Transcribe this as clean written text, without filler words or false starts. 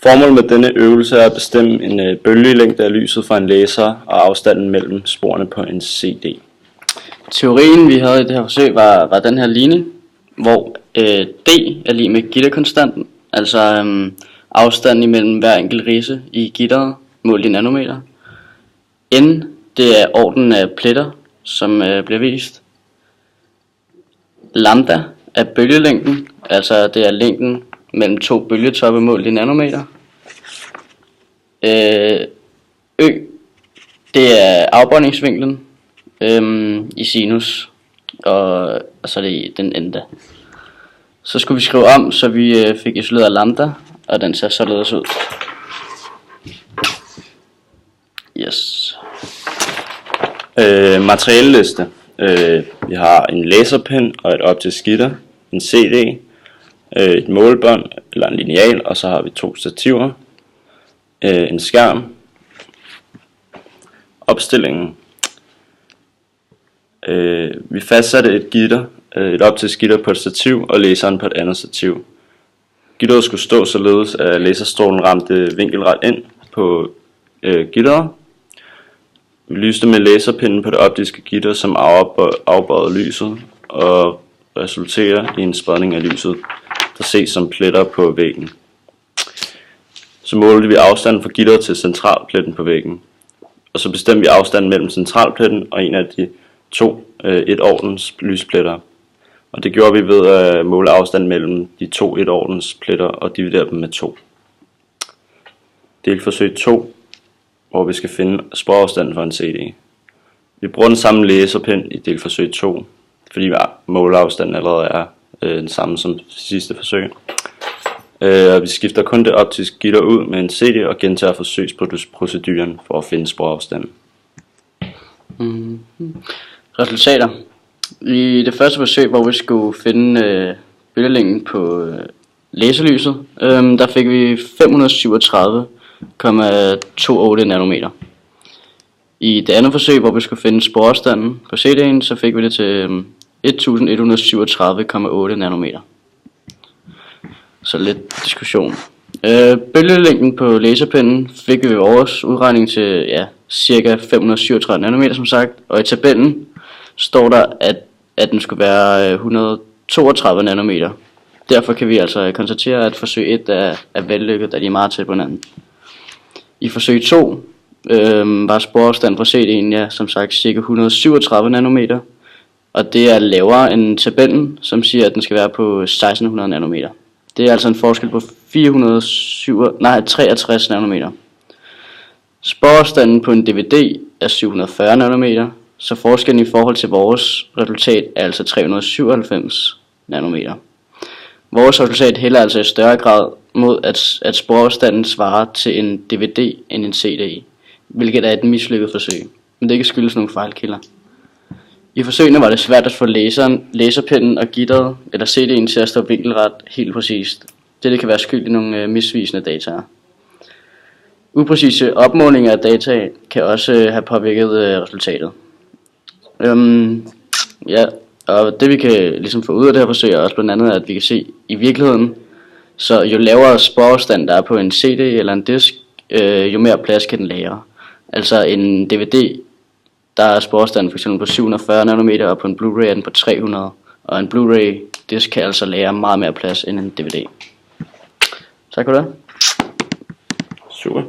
Formålet med denne øvelse er at bestemme en bølgelængde af lyset fra en laser og afstanden mellem sporene på en CD. Teorien vi havde i det her forsøg var den her ligning, hvor D er lige med gitterkonstanten, altså afstanden imellem hver enkelt ridse i gitteret målt i nanometer. N, det er ordenen af pletter, som bliver vist. Lambda er bølgelængden, altså det er længden mellem to bølgetoppe målt i nanometer. Ø, det er afbøjningsvinklen i sinus, og så er det den ende. Så skulle vi skrive om, så vi fik isoleret lambda, og den ser således ud. Yes. Materialeliste. Vi har en laserpen og et optisk gitter, en CD, et målebånd eller en lineal, og så har vi 2 stativer, en skærm. Opstillingen. Vi fastsatte et gitter, et optisk gitter på et stativ og laseren på et andet stativ. Gitteret skulle stå således, at laserstrålen ramte vinkelret ind på gitteret. Vi lyste med laserpinden på det optiske gitter, som afbøjede lyset og resulterer i en spredning af lyset, der ses som pletter på væggen. Så målte vi afstanden fra gitteret til centralpletten på væggen, og så bestemte vi afstanden mellem centralpletten og en af de to etordens lyspletter. Og det gjorde vi ved at måle afstanden mellem de to etordens pletter og dividere dem med 2. Delforsøg 2, hvor vi skal finde sporafstanden for en CD. Vi bruger den samme laserpen i delforsøg 2, fordi måleafstanden allerede er den samme som sidste forsøg. Vi skifter kun det optiske gitter ud med en CD og gentager forsøgsproceduren for at finde sporafstanden. Resultater. I det første forsøg, hvor vi skulle finde bølgelængden på laserlyset, der fik vi 537,28 nanometer. I det andet forsøg, hvor vi skulle finde sporafstanden på CD'en, så fik vi det til 1137,8 nanometer. Så lidt diskussion. Bølgelængden på laserpennen fik vi ved vores udregning til cirka 537 nanometer som sagt, og i tabellen står der, at den skulle være 132 nanometer. Derfor kan vi altså konstatere, at forsøg 1 er vellykket, da de er meget tæt på hinanden. I forsøg 2 var sporafstanden fra CD'en som sagt cirka 137 nanometer, og det er lavere end tabellen, som siger, at den skal være på 1600 nanometer. Det er altså en forskel på 63 nanometer. Sporafstanden på en DVD er 740 nanometer, så forskellen i forhold til vores resultat er altså 397 nanometer. Vores resultat hælder altså i større grad mod, at sporafstanden svarer til en DVD end en CD, hvilket er et mislykket forsøg, men det kan skyldes nogle fejlkilder. I forsøgene var det svært at få laserpennen og gitteret eller CD'en til at stå vinkelret helt præcist. Det kan være skyld i nogle misvisende data. Upræcise opmålinger af data kan også have påvirket resultatet. Og det vi kan ligesom få ud af det her forsøg er også blandt andet, at vi kan se i virkeligheden, så jo lavere sporafstand der er på en CD eller en disk, jo mere plads kan den lagre. Altså en DVD, der er sporafstanden for eksempel på 740 nanometer, og på en Blu-ray er den på 300, og en Blu-ray disk kan altså lagre meget mere plads end en DVD. Tak for det. Super.